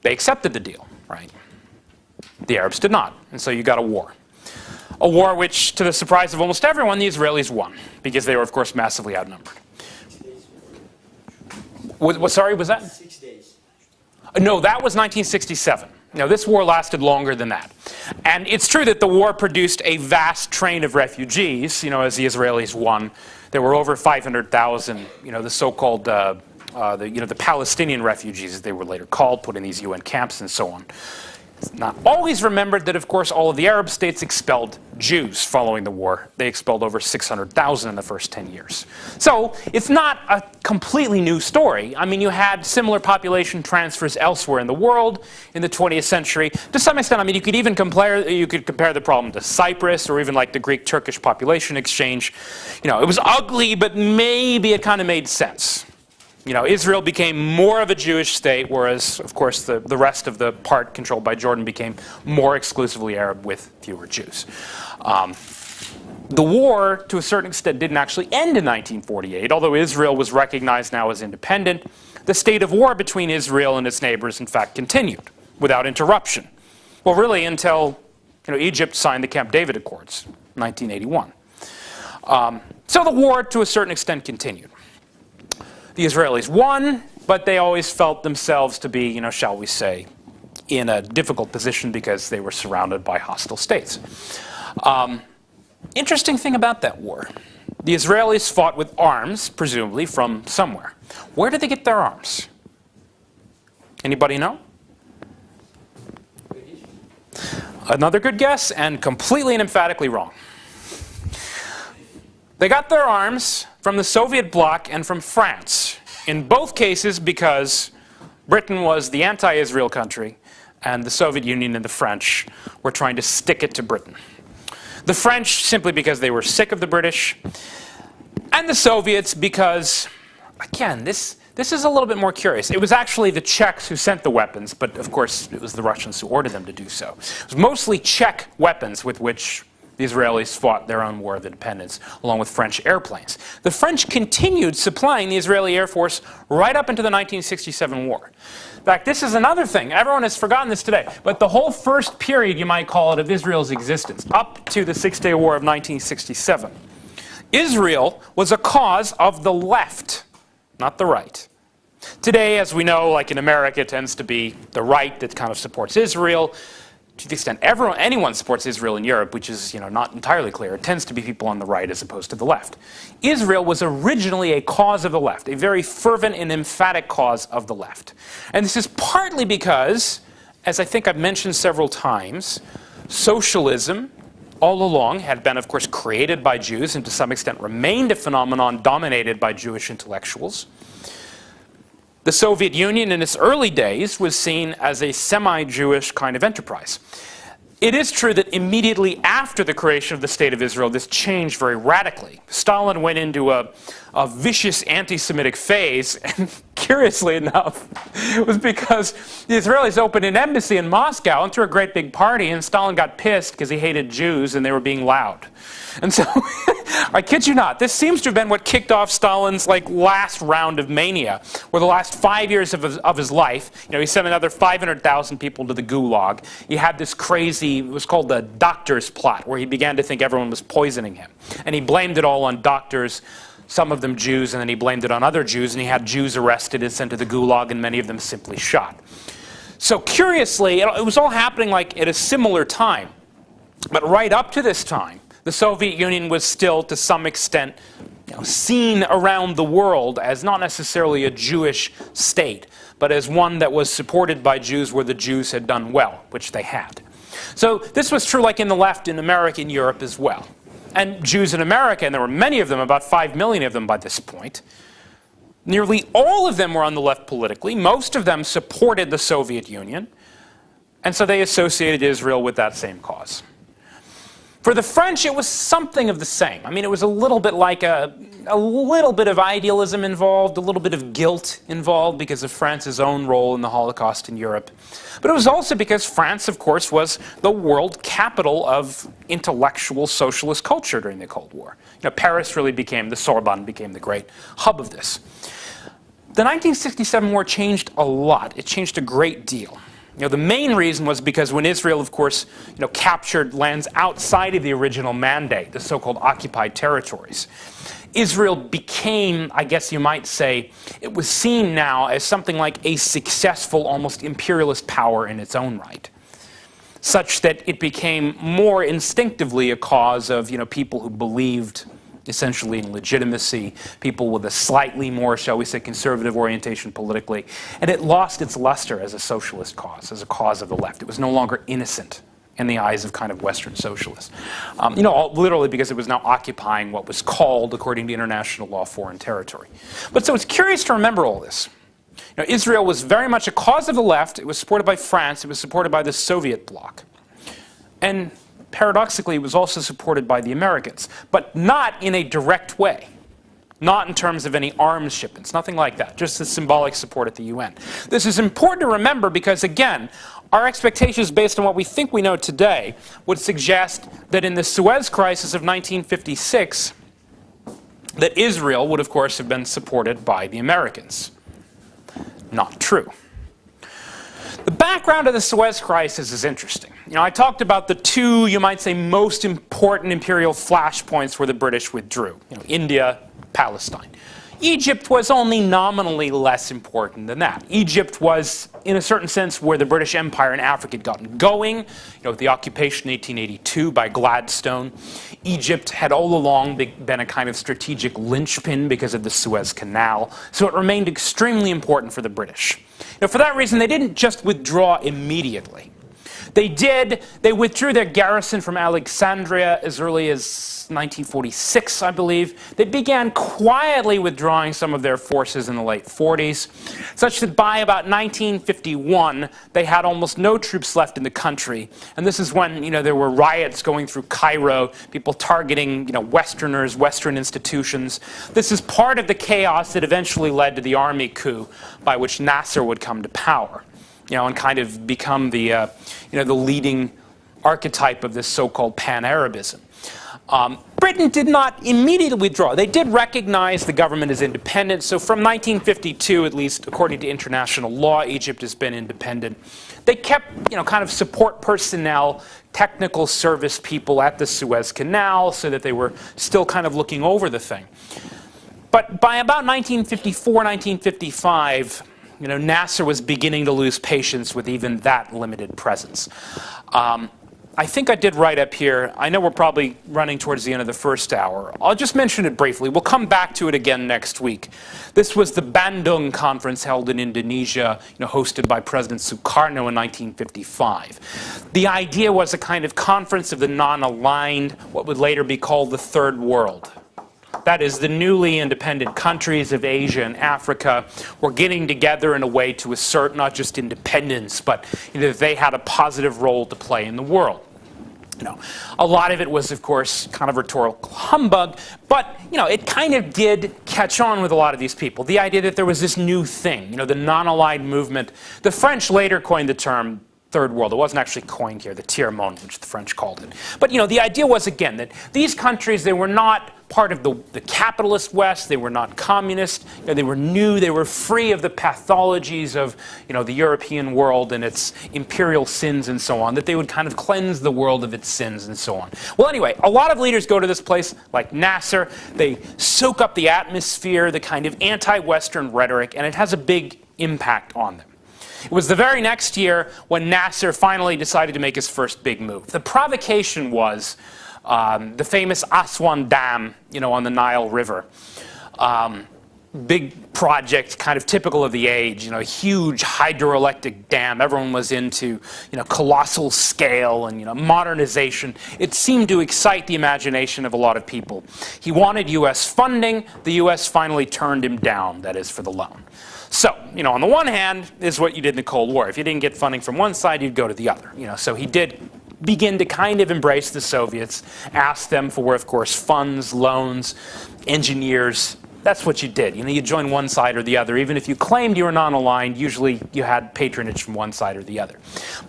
They accepted the deal, right? The Arabs did not, and so you got a war. A war which, to the surprise of almost everyone, the Israelis won, because they were, of course, massively outnumbered. Sorry, was that? 6 days. No, that was 1967. No, this war lasted longer than that. And it's true that the war produced a vast train of refugees, you know, as the Israelis won. There were over 500,000, you know, the so-called, the Palestinian refugees, as they were later called, put in these UN camps and so on. It's not always remembered that, of course, all of the Arab states expelled Jews following the war. They expelled over 600,000 in the first 10 years. So it's not a completely new story. I mean, you had similar population transfers elsewhere in the world in the 20th century. To some extent, I mean, you could even compare the problem to Cyprus or even like the Greek-Turkish population exchange. You know, it was ugly, but maybe it kind of made sense. You know, Israel became more of a Jewish state, whereas, of course, the rest of the part controlled by Jordan became more exclusively Arab with fewer Jews. The war, to a certain extent, didn't actually end in 1948, although Israel was recognized now as independent. The state of war between Israel and its neighbors, in fact, continued without interruption. Well, really, until Egypt signed the Camp David Accords, 1981. So the war, to a certain extent, continued. The Israelis won, but they always felt themselves to be, shall we say, in a difficult position because they were surrounded by hostile states. Interesting thing about that war. The Israelis fought with arms, presumably, from somewhere. Where did they get their arms? Anybody know? Another good guess, and completely and emphatically wrong. They got their arms from the Soviet bloc and from France. In both cases because Britain was the anti-Israel country and the Soviet Union and the French were trying to stick it to Britain. The French simply because they were sick of the British, and the Soviets because, again, this is a little bit more curious. It was actually the Czechs who sent the weapons, but of course it was the Russians who ordered them to do so. It was mostly Czech weapons with which the Israelis fought their own war of independence, along with French airplanes. The French continued supplying the Israeli Air Force right up into the 1967 war. In fact, this is another thing. Everyone has forgotten this today. But the whole first period, you might call it, of Israel's existence, up to the Six-Day War of 1967, Israel was a cause of the left, not the right. Today, as we know, like in America, it tends to be the right that kind of supports Israel. To the extent anyone supports Israel in Europe, which is not entirely clear, it tends to be people on the right as opposed to the left. Israel was originally a cause of the left, a very fervent and emphatic cause of the left. And this is partly because, as I think I've mentioned several times, socialism all along had been, of course, created by Jews and to some extent remained a phenomenon dominated by Jewish intellectuals. The Soviet Union in its early days was seen as a semi-Jewish kind of enterprise. It is true that immediately after the creation of the State of Israel, this changed very radically. Stalin went into a vicious anti-Semitic phase, and curiously enough, it was because the Israelis opened an embassy in Moscow and threw a great big party, and Stalin got pissed because he hated Jews and they were being loud. And so, I kid you not, this seems to have been what kicked off Stalin's last round of mania, where the last 5 years of his life, he sent another 500,000 people to the Gulag. He had this crazy, it was called the doctor's plot, where he began to think everyone was poisoning him. And he blamed it all on doctors, some of them Jews, and then he blamed it on other Jews, and he had Jews arrested and sent to the Gulag, and many of them simply shot. So curiously, it was all happening at a similar time. But right up to this time, the Soviet Union was still, to some extent, seen around the world as not necessarily a Jewish state, but as one that was supported by Jews where the Jews had done well, which they had. So this was true in the left in America and Europe as well. And Jews in America, and there were many of them, about 5 million of them by this point, nearly all of them were on the left politically. Most of them supported the Soviet Union, and so they associated Israel with that same cause. For the French, it was something of the same. I mean, it was a little bit like a little bit of idealism involved, a little bit of guilt involved because of France's own role in the Holocaust in Europe. But it was also because France, of course, was the world capital of intellectual socialist culture during the Cold War. Paris really became, the Sorbonne became the great hub of this. The 1967 war changed a lot. It changed a great deal. The main reason was because when Israel, of course, captured lands outside of the original mandate, the so-called occupied territories, Israel became, I guess you might say, it was seen now as something like a successful, almost imperialist power in its own right, such that it became more instinctively a cause of, people who believed essentially in legitimacy, people with a slightly more, shall we say, conservative orientation politically, and it lost its luster as a socialist cause, as a cause of the left. It was no longer innocent in the eyes of kind of Western socialists. Literally because it was now occupying what was called, according to international law, foreign territory. But so it's curious to remember all this. Israel was very much a cause of the left. It was supported by France. It was supported by the Soviet bloc. And paradoxically, it was also supported by the Americans, but not in a direct way. Not in terms of any arms shipments, nothing like that, just the symbolic support at the UN. This is important to remember because, again, our expectations based on what we think we know today would suggest that in the Suez Crisis of 1956, that Israel would, of course, have been supported by the Americans. Not true. The background of the Suez Crisis is interesting. I talked about the two, you might say, most important imperial flashpoints where the British withdrew. India, Palestine. Egypt was only nominally less important than that. Egypt was, in a certain sense, where the British Empire in Africa had gotten going, with the occupation in 1882 by Gladstone. Egypt had all along been a kind of strategic linchpin because of the Suez Canal, so it remained extremely important for the British. For that reason, they didn't just withdraw immediately. They withdrew their garrison from Alexandria as early as 1946, I believe. They began quietly withdrawing some of their forces in the late 40s, such that by about 1951, they had almost no troops left in the country. And this is when, there were riots going through Cairo, people targeting, Westerners, Western institutions. This is part of the chaos that eventually led to the army coup by which Nasser would come to power. And kind of become the leading archetype of this so-called pan-Arabism. Britain did not immediately withdraw. They did recognize the government as independent. So from 1952, at least according to international law, Egypt has been independent. They kept, kind of support personnel, technical service people at the Suez Canal so that they were still kind of looking over the thing. But by about 1954, 1955, Nasser was beginning to lose patience with even that limited presence. I think I did write up here. I know we're probably running towards the end of the first hour. I'll just mention it briefly. We'll come back to it again next week. This was the Bandung Conference held in Indonesia, hosted by President Sukarno in 1955. The idea was a kind of conference of the non-aligned, what would later be called the Third World. That is, the newly independent countries of Asia and Africa were getting together in a way to assert not just independence, but that they had a positive role to play in the world. A lot of it was, of course, kind of rhetorical humbug, but it kind of did catch on with a lot of these people. The idea that there was this new thing, the non-aligned movement. The French later coined the term Third World. It wasn't actually coined here, the tiers-monde, which the French called it. But the idea was, again, that these countries, they were not part of the capitalist West. They were not communist. They were new. They were free of the pathologies of the European world and its imperial sins and so on, that they would kind of cleanse the world of its sins and so on. Well, anyway, a lot of leaders go to this place like Nasser. They soak up the atmosphere, the kind of anti-Western rhetoric, and it has a big impact on them. It was the very next year when Nasser finally decided to make his first big move. The provocation was the famous Aswan Dam, on the Nile River. Big project, kind of typical of the age, a huge hydroelectric dam. Everyone was into, colossal scale and, modernization. It seemed to excite the imagination of a lot of people. He wanted U.S. funding. The U.S. finally turned him down, that is, for the loan. So, on the one hand, is what you did in the Cold War. If you didn't get funding from one side, you'd go to the other. So he did begin to kind of embrace the Soviets, ask them for, of course, funds, loans, engineers. That's what you did. You joined one side or the other. Even if you claimed you were non-aligned, usually you had patronage from one side or the other.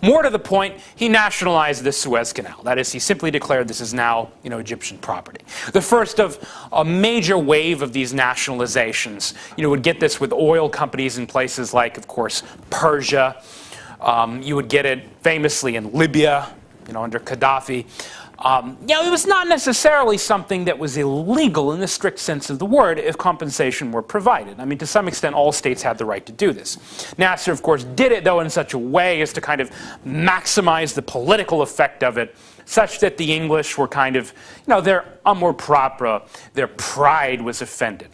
More to the point, he nationalized the Suez Canal. That is, he simply declared this is now, Egyptian property. The first of a major wave of these nationalizations, would get this with oil companies in places like, of course, Persia. You would get it famously in Libya, under Gaddafi. It was not necessarily something that was illegal in the strict sense of the word if compensation were provided. I mean, to some extent, all states had the right to do this. Nasser, of course, did it, though, in such a way as to kind of maximize the political effect of it such that the English were kind of, their amour propre, their pride was offended.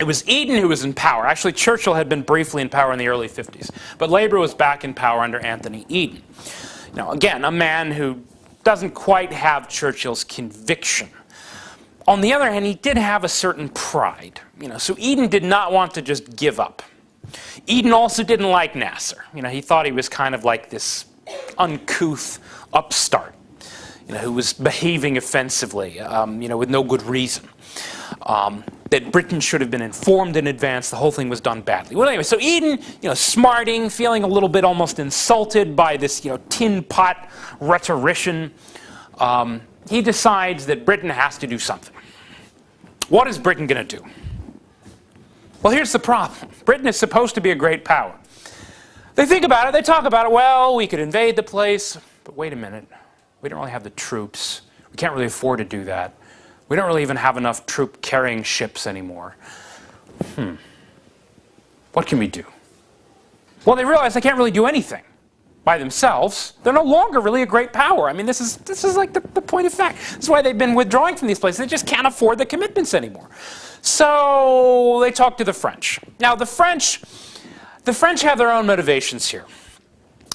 It was Eden who was in power. Actually, Churchill had been briefly in power in the early 50s, but Labour was back in power under Anthony Eden. Now, again, a man who doesn't quite have Churchill's conviction. On the other hand, he did have a certain pride. So Eden did not want to just give up. Eden also didn't like Nasser. He thought he was kind of like this uncouth upstart, who was behaving offensively, with no good reason. That Britain should have been informed in advance. The whole thing was done badly. Well, anyway, so Eden, smarting, feeling a little bit almost insulted by this, tin pot rhetorician, he decides that Britain has to do something. What is Britain going to do? Well, here's the problem. Britain is supposed to be a great power. They think about it, they talk about it, well, we could invade the place, but wait a minute, we don't really have the troops. We can't really afford to do that. We don't really even have enough troop-carrying ships anymore. What can we do? Well, they realize they can't really do anything by themselves. They're no longer really a great power. I mean, this is like the point of fact. This is why they've been withdrawing from these places. They just can't afford the commitments anymore. So they talk to the French. Now, the French have their own motivations here.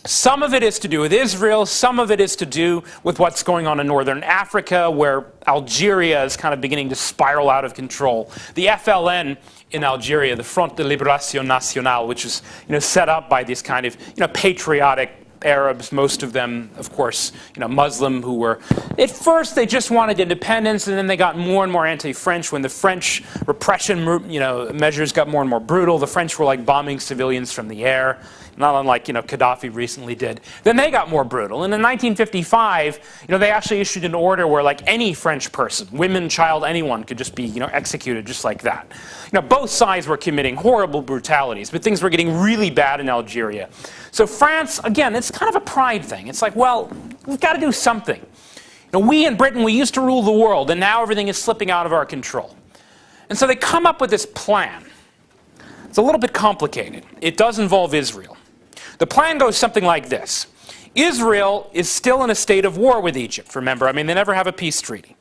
Some of it is to do with Israel. Some of it is to do with what's going on in northern Africa, where Algeria is kind of beginning to spiral out of control. The FLN in Algeria, the Front de Libération Nationale, which is set up by these kind of patriotic Arabs, most of them, of course, Muslim, who were, at first they just wanted independence, and then they got more and more anti-French when the French repression, measures got more and more brutal. The French were like bombing civilians from the air, not unlike, Gaddafi recently did. Then they got more brutal. And in 1955, they actually issued an order where like any French person, women, child, anyone could just be, executed just like that. Both sides were committing horrible brutalities, but things were getting really bad in Algeria. So France, again, it's kind of a pride thing. It's like, well, we've got to do something. We in Britain, we used to rule the world, and now everything is slipping out of our control. And so they come up with this plan. It's a little bit complicated. It does involve Israel. The plan goes something like this. Israel is still in a state of war with Egypt, remember. I mean, they never have a peace treaty.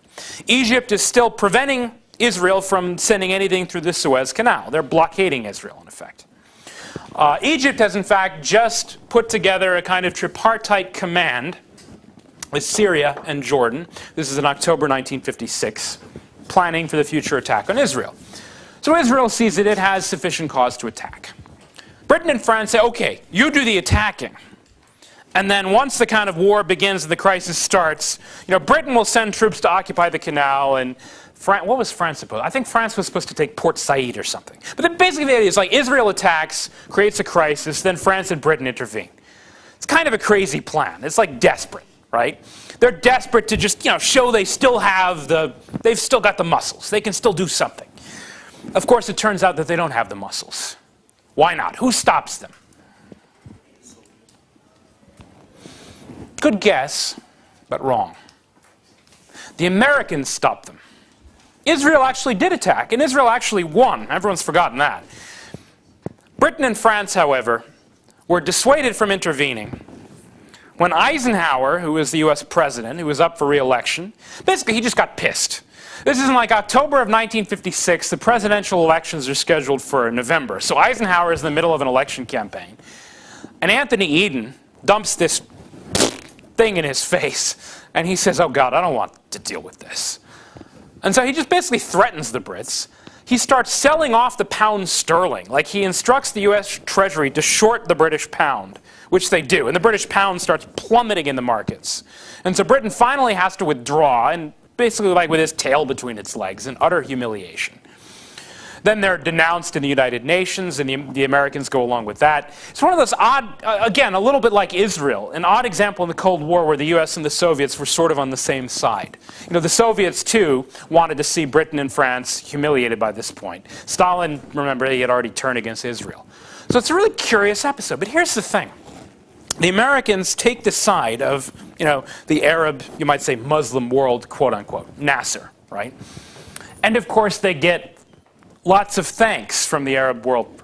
Egypt is still preventing Israel from sending anything through the Suez Canal. They're blockading Israel, in effect. Egypt has, in fact, just put together a kind of tripartite command with Syria and Jordan. This is in October 1956, planning for the future attack on Israel. So Israel sees that it has sufficient cause to attack. Britain and France say, okay, you do the attacking. And then once the kind of war begins and the crisis starts, Britain will send troops to occupy the canal, and what was France supposed to? I think France was supposed to take Port Said or something. But then basically the idea is like Israel attacks, creates a crisis, then France and Britain intervene. It's kind of a crazy plan. It's like desperate, right? They're desperate to just, show they still have they've still got the muscles. They can still do something. Of course, it turns out that they don't have the muscles. Why not? Who stops them? Good guess, but wrong. The Americans stopped them. Israel actually did attack, and Israel actually won. Everyone's forgotten that. Britain and France, however, were dissuaded from intervening when Eisenhower, who was the US president, who was up for re-election, basically he just got pissed. This is in like October of 1956. The presidential elections are scheduled for November. So Eisenhower is in the middle of an election campaign. And Anthony Eden dumps this thing in his face. And he says, oh God, I don't want to deal with this. And so he just basically threatens the Brits. He starts selling off the pound sterling. Like he instructs the US Treasury to short the British pound, which they do. And the British pound starts plummeting in the markets. And so Britain finally has to withdraw, and basically like with his tail between its legs, in utter humiliation. Then they're denounced in the United Nations, and the Americans go along with that. It's one of those odd, again, a little bit like Israel, an odd example in the Cold War where the US and the Soviets were sort of on the same side. The Soviets, too, wanted to see Britain and France humiliated by this point. Stalin, remember, he had already turned against Israel. So it's a really curious episode. But here's the thing. The Americans take the side of, the Arab, you might say, Muslim world, quote unquote, Nasser, right? And of course they get lots of thanks from the Arab world.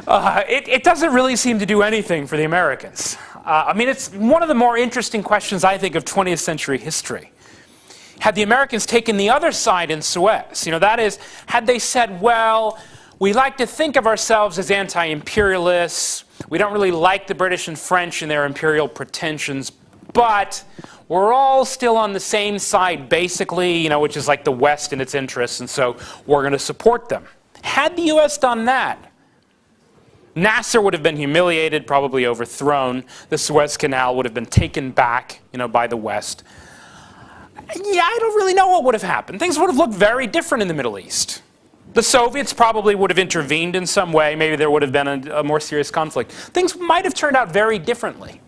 It doesn't really seem to do anything for the Americans. I mean, it's one of the more interesting questions, I think, of 20th century history. Had the Americans taken the other side in Suez, that is, had they said, well, we like to think of ourselves as anti-imperialists, we don't really like the British and French and their imperial pretensions, but we're all still on the same side, basically, which is like the West in its interests, and so we're going to support them. Had the U.S. done that, Nasser would have been humiliated, probably overthrown. The Suez Canal would have been taken back, by the West. Yeah, I don't really know what would have happened. Things would have looked very different in the Middle East. The Soviets probably would have intervened in some way. Maybe there would have been a more serious conflict. Things might have turned out very differently.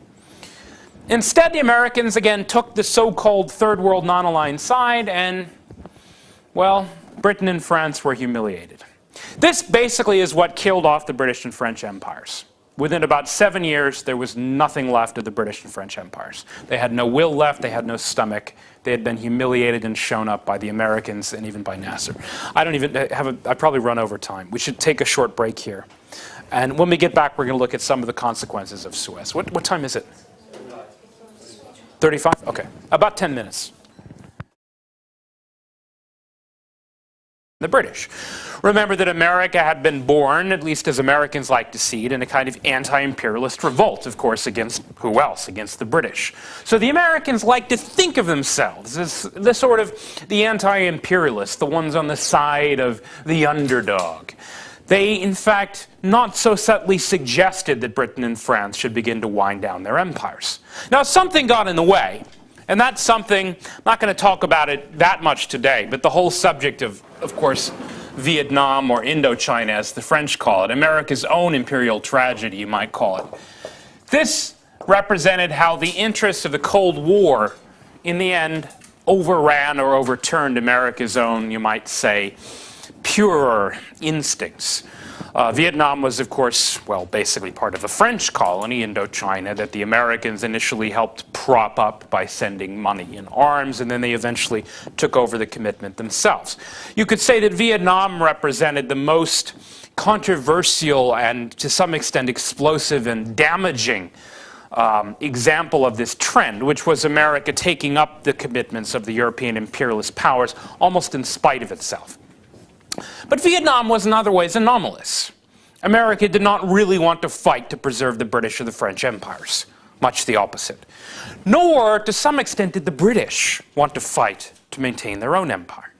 Instead, the Americans, again, took the so-called Third World non-aligned side, and, well, Britain and France were humiliated. This basically is what killed off the British and French empires. Within about 7 years, there was nothing left of the British and French empires. They had no will left, they had no stomach. They had been humiliated and shown up by the Americans and even by Nasser. I probably run over time. We should take a short break here. And when we get back, we're going to look at some of the consequences of Suez. What time is it? 35? Okay, about 10 minutes. The British. Remember that America had been born, at least as Americans like to see it, in a kind of anti-imperialist revolt, of course, against who else? Against the British. So the Americans like to think of themselves as the sort of the anti-imperialists, the ones on the side of the underdog. They, in fact, not so subtly suggested that Britain and France should begin to wind down their empires. Now, something got in the way. And that's something, I'm not going to talk about it that much today, but the whole subject of course, Vietnam or Indochina, as the French call it, America's own imperial tragedy, you might call it. This represented how the interests of the Cold War, in the end, overran or overturned America's own, you might say, purer instincts. Vietnam was, of course, well, basically part of a French colony, Indochina, that the Americans initially helped prop up by sending money and arms, and then they eventually took over the commitment themselves. You could say that Vietnam represented the most controversial and, to some extent, explosive and damaging example of this trend, which was America taking up the commitments of the European imperialist powers almost in spite of itself. But Vietnam was in other ways anomalous. America did not really want to fight to preserve the British or the French empires. Much the opposite. Nor, to some extent, did the British want to fight to maintain their own empire.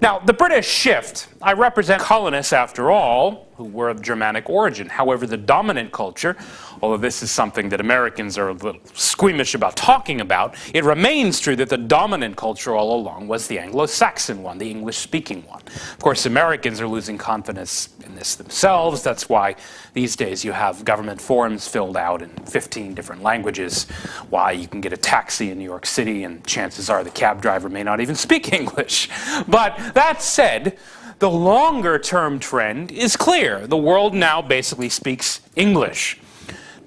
Now, the British shift, I represent colonists after all, who were of Germanic origin. However, the dominant culture, although this is something that Americans are a little squeamish about talking about, it remains true that the dominant culture all along was the Anglo-Saxon one, the English-speaking one. Of course, Americans are losing confidence in this themselves. That's why these days you have government forms filled out in 15 different languages, why you can get a taxi in New York City and chances are the cab driver may not even speak English. But that said, the longer-term trend is clear. The world now basically speaks English.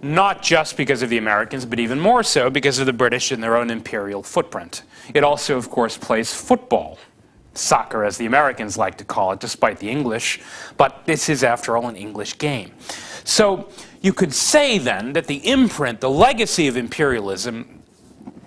Not just because of the Americans, but even more so because of the British and their own imperial footprint. It also, of course, plays football. Soccer, as the Americans like to call it, despite the English. But this is, after all, an English game. So you could say, then, that the imprint, the legacy of imperialism,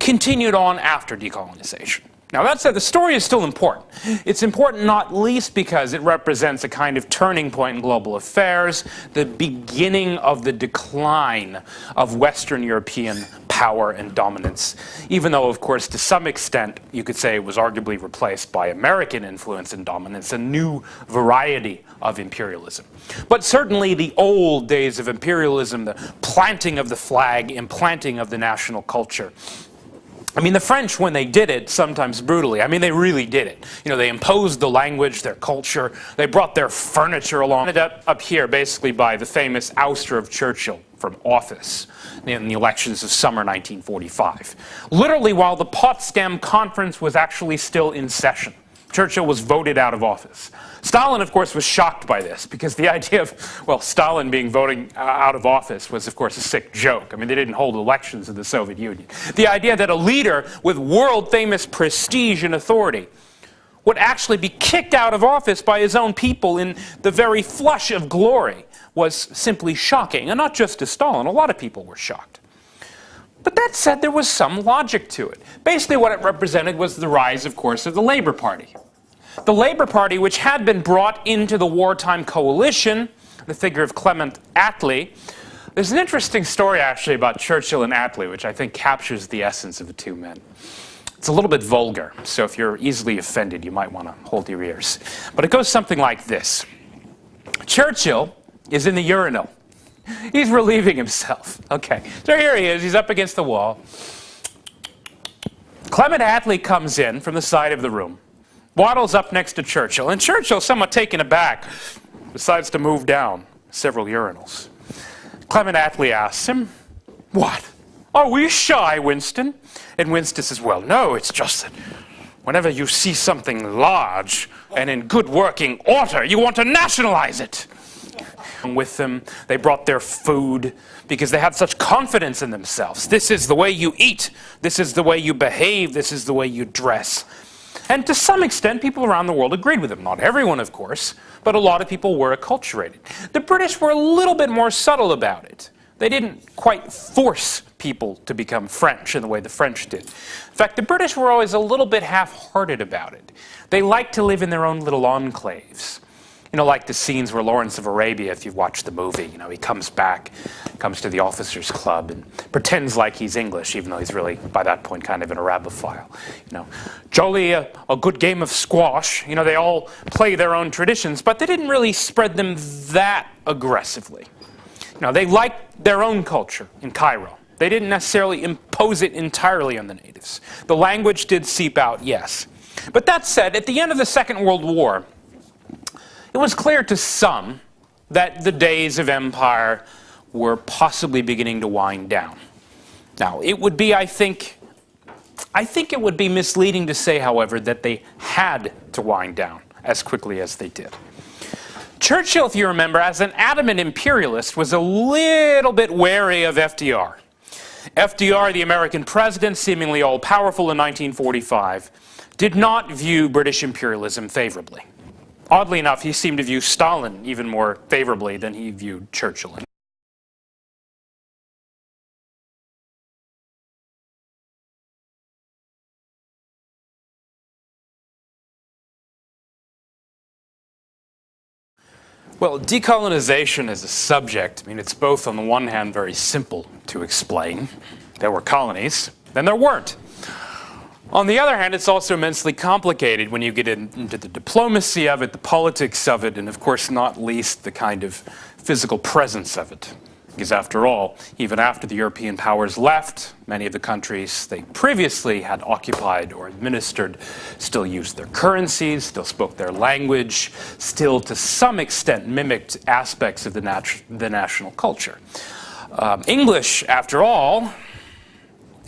continued on after decolonization. Now, that said, the story is still important. It's important not least because it represents a kind of turning point in global affairs, the beginning of the decline of Western European power and dominance, even though, of course, to some extent, you could say it was arguably replaced by American influence and dominance, a new variety of imperialism. But certainly the old days of imperialism, the planting of the flag, implanting of the national culture, I mean, the French, when they did it, sometimes brutally, I mean, they really did it. You know, they imposed the language, their culture, they brought their furniture along. Ended up here, basically, by the famous ouster of Churchill from office in the elections of summer 1945. Literally, while the Potsdam Conference was actually still in session, Churchill was voted out of office. Stalin, of course, was shocked by this, because the idea of, well, Stalin being voted out of office was, of course, a sick joke. I mean, they didn't hold elections in the Soviet Union. The idea that a leader with world-famous prestige and authority would actually be kicked out of office by his own people in the very flush of glory was simply shocking. And not just to Stalin, a lot of people were shocked. But that said, there was some logic to it. Basically what it represented was the rise, of course, of the Labour Party. The Labour Party, which had been brought into the wartime coalition, the figure of Clement Attlee. There's an interesting story, actually, about Churchill and Attlee, which I think captures the essence of the two men. It's a little bit vulgar, so if you're easily offended, you might want to hold your ears. But it goes something like this. Churchill is in the urinal. He's relieving himself. Okay, so here he is. He's up against the wall. Clement Attlee comes in from the side of the room, waddles up next to Churchill, and Churchill, somewhat taken aback, decides to move down several urinals. Clement Attlee asks him, "What? Are we shy, Winston?" And Winston says, "Well, no, it's just that whenever you see something large and in good working order, you want to nationalize it." With them, they brought their food because they had such confidence in themselves. This is the way you eat. This is the way you behave. This is the way you dress. And to some extent, people around the world agreed with them. Not everyone, of course, but a lot of people were acculturated. The British were a little bit more subtle about it. They didn't quite force people to become French in the way the French did. In fact, the British were always a little bit half-hearted about it. They liked to live in their own little enclaves. You know, like the scenes where Lawrence of Arabia, if you've watched the movie, you know, he comes back, comes to the officers' club and pretends like he's English, even though he's really, by that point, kind of an Arabophile. You know, jolly, a good game of squash. You know, they all play their own traditions, but they didn't really spread them that aggressively. You know, they liked their own culture in Cairo. They didn't necessarily impose it entirely on the natives. The language did seep out, yes. But that said, at the end of the Second World War, it was clear to some that the days of empire were possibly beginning to wind down. Now, it would be, I think it would be misleading to say, however, that they had to wind down as quickly as they did. Churchill, if you remember, as an adamant imperialist, was a little bit wary of FDR. FDR, the American president, seemingly all-powerful in 1945, did not view British imperialism favorably. Oddly enough, he seemed to view Stalin even more favorably than he viewed Churchill. Well, decolonization as a subject, I mean, it's both on the one hand very simple to explain. There were colonies, then there weren't. On the other hand, it's also immensely complicated when you get into the diplomacy of it, the politics of it, and of course not least the kind of physical presence of it. Because after all, even after the European powers left, many of the countries they previously had occupied or administered still used their currencies, still spoke their language, still to some extent mimicked aspects of the national culture. English, after all,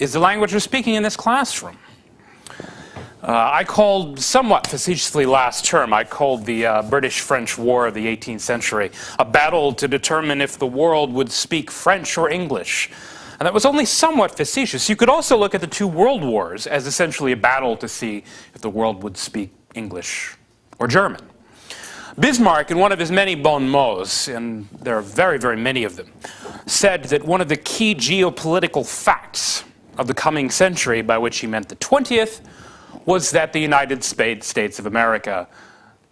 is the language we're speaking in this classroom. I called, somewhat facetiously last term, I called the British-French War of the 18th century a battle to determine if the world would speak French or English. And that was only somewhat facetious. You could also look at the two world wars as essentially a battle to see if the world would speak English or German. Bismarck, in one of his many bon mots, and there are very, very many of them, said that one of the key geopolitical facts of the coming century, by which he meant the 20th, was that the United States of America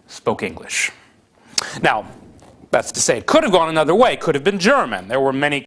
spoke English. Now, that's to say, it could have gone another way, it could have been German. There were many